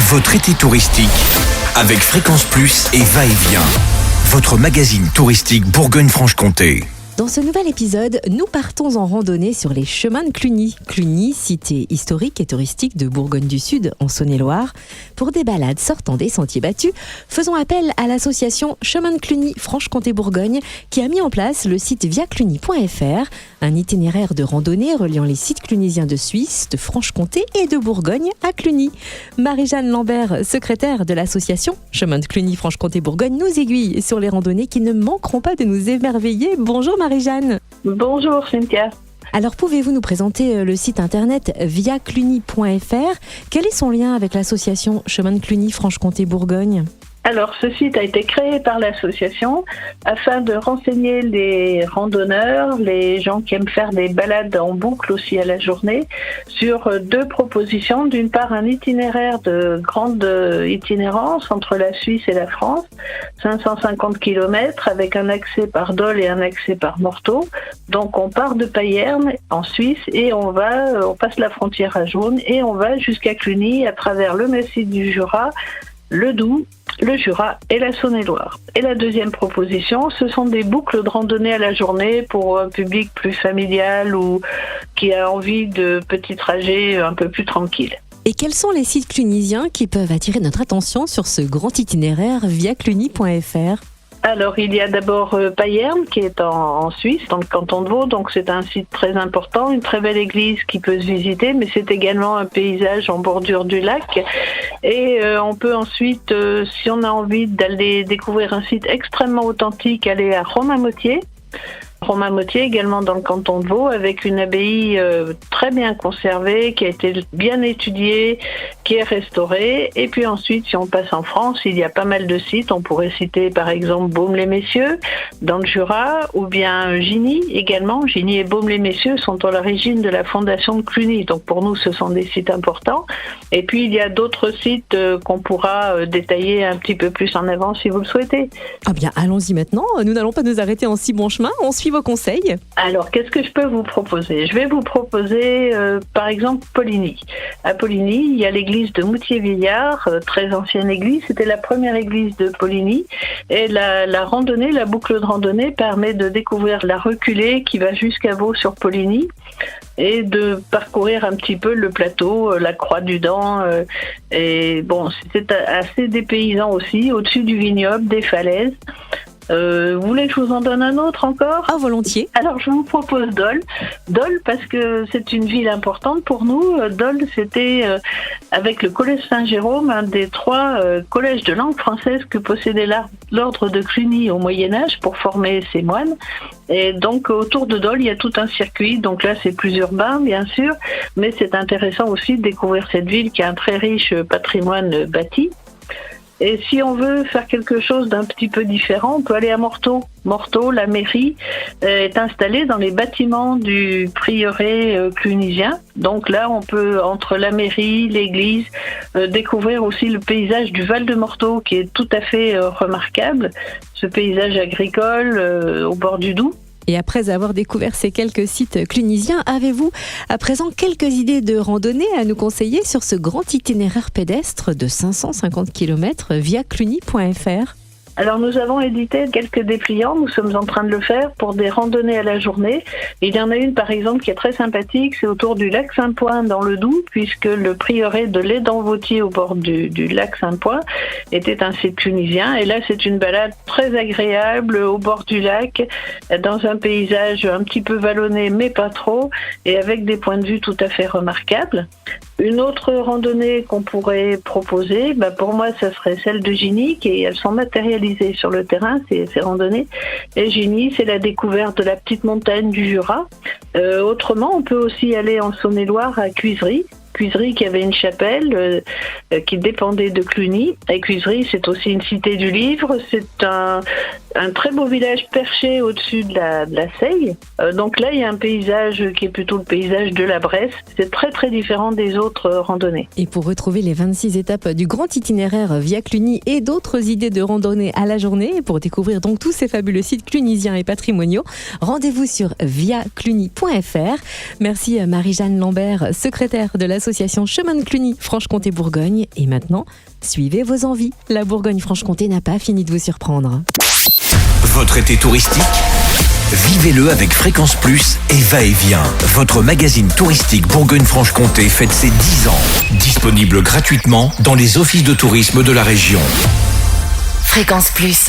Votre été touristique avec Fréquence Plus et Va-et-Vient. Votre magazine touristique Bourgogne-Franche-Comté. Dans ce nouvel épisode, nous partons en randonnée sur les chemins de Cluny. Cluny, cité historique et touristique de Bourgogne du Sud, en Saône-et-Loire. Pour des balades sortant des sentiers battus, faisons appel à l'association Chemin de Cluny Franche-Comté-Bourgogne qui a mis en place le site viacluny.fr, un itinéraire de randonnée reliant les sites clunisiens de Suisse, de Franche-Comté et de Bourgogne à Cluny. Marie-Jeanne Lambert, secrétaire de l'association Chemin de Cluny Franche-Comté-Bourgogne, nous aiguille sur les randonnées qui ne manqueront pas de nous émerveiller. Bonjour Marie-Jeanne. Bonjour Cynthia. Alors pouvez-vous nous présenter le site internet viacluny.fr? Quel est son lien avec l'association Chemin de Cluny Franche-Comté-Bourgogne? Alors, ce site a été créé par l'association afin de renseigner les randonneurs, les gens qui aiment faire des balades en boucle aussi à la journée, sur deux propositions. D'une part, un itinéraire de grande itinérance entre la Suisse et la France, 550 km avec un accès par Dole et un accès par Morteau. Donc, on part de Payerne en Suisse et on passe la frontière à Jaune et on va jusqu'à Cluny à travers le massif du Jura, le Doubs, le Jura et la Saône-et-Loire. Et la deuxième proposition, ce sont des boucles de randonnée à la journée pour un public plus familial ou qui a envie de petits trajets un peu plus tranquilles. Et quels sont les sites clunisiens qui peuvent attirer notre attention sur ce grand itinéraire viacluny.fr? Alors, il y a d'abord Payerne qui est en Suisse, dans le canton de Vaud, donc c'est un site très important, une très belle église qui peut se visiter, mais c'est également un paysage en bordure du lac. Et on peut ensuite, si on a envie d'aller découvrir un site extrêmement authentique, aller à Romainmôtier. Romainmôtier également dans le canton de Vaud avec une abbaye très bien conservée qui a été bien étudiée, qui est restaurée. Et puis ensuite, si on passe en France, il y a pas mal de sites. On pourrait citer par exemple Baume-les-Messieurs dans le Jura ou bien Gigny également. Gigny et Baume-les-Messieurs sont à l'origine de la fondation de Cluny. Donc pour nous, ce sont des sites importants. Et puis il y a d'autres sites qu'on pourra détailler un petit peu plus en avant si vous le souhaitez. Ah bien, allons-y maintenant. Nous n'allons pas nous arrêter en si bon chemin. On suit vos conseils. Alors, qu'est-ce que je peux vous proposer? Je vais vous proposer, par exemple, Poligny. À Poligny, il y a l'église de Moutier-Vieillard, très ancienne église. C'était la première église de Poligny. Et la randonnée, la boucle de randonnée permet de découvrir la reculée qui va jusqu'à Vaux-sur-Poligny et de parcourir un petit peu le plateau, la croix du Dent. Et bon, c'est assez dépaysant aussi, au-dessus du vignoble, des falaises. Vous voulez que je vous en donne un autre encore? Ah, volontiers. Alors, je vous propose Dole. Dole, parce que c'est une ville importante pour nous. Dole, c'était, avec le collège Saint-Jérôme, un des trois collèges de langue française que possédait l'ordre de Cluny au Moyen-Âge pour former ses moines. Et donc, autour de Dole, il y a tout un circuit. Donc là, c'est plus urbain, bien sûr. Mais c'est intéressant aussi de découvrir cette ville qui a un très riche patrimoine bâti. Et si on veut faire quelque chose d'un petit peu différent, on peut aller à Morteau. Morteau, la mairie, est installée dans les bâtiments du prieuré clunisien. Donc là, on peut, entre la mairie, l'église, découvrir aussi le paysage du Val de Morteau, qui est tout à fait remarquable. Ce paysage agricole au bord du Doubs. Et après avoir découvert ces quelques sites clunisiens, avez-vous à présent quelques idées de randonnée à nous conseiller sur ce grand itinéraire pédestre de 550 km viacluny.fr? Alors nous avons édité quelques dépliants, nous sommes en train de le faire pour des randonnées à la journée. Il y en a une par exemple qui est très sympathique, c'est autour du lac Saint-Point dans le Doubs, puisque le prieuré de l'Édent-Vautier au bord du lac Saint-Point était un site clunisien. Et là c'est une balade très agréable au bord du lac, dans un paysage un petit peu vallonné mais pas trop, et avec des points de vue tout à fait remarquables. Une autre randonnée qu'on pourrait proposer, pour moi, ça serait celle de Gigny, et elles sont matérialisées sur le terrain, ces randonnées. Et Gigny, c'est la découverte de la petite montagne du Jura. Autrement, on peut aussi aller en Saône-et-Loire à Cuisery. Cuisery qui avait une chapelle qui dépendait de Cluny. Et Cuisery, c'est aussi une cité du livre. C'est un très beau village perché au-dessus de la Seille. Donc là, il y a un paysage qui est plutôt le paysage de la Bresse. C'est très très différent des autres randonnées. Et pour retrouver les 26 étapes du grand itinéraire Via Cluny et d'autres idées de randonnée à la journée, pour découvrir donc tous ces fabuleux sites clunisiens et patrimoniaux, rendez-vous sur viacluny.fr. Merci Marie-Jeanne Lambert, secrétaire de l'association Chemin de Cluny Franche-Comté-Bourgogne. Et maintenant, suivez vos envies. La Bourgogne-Franche-Comté n'a pas fini de vous surprendre. Votre été touristique ? Vivez-le avec Fréquence Plus et Va-et-Vient. Votre magazine touristique Bourgogne-Franche-Comté fête ses 10 ans. Disponible gratuitement dans les offices de tourisme de la région. Fréquence Plus.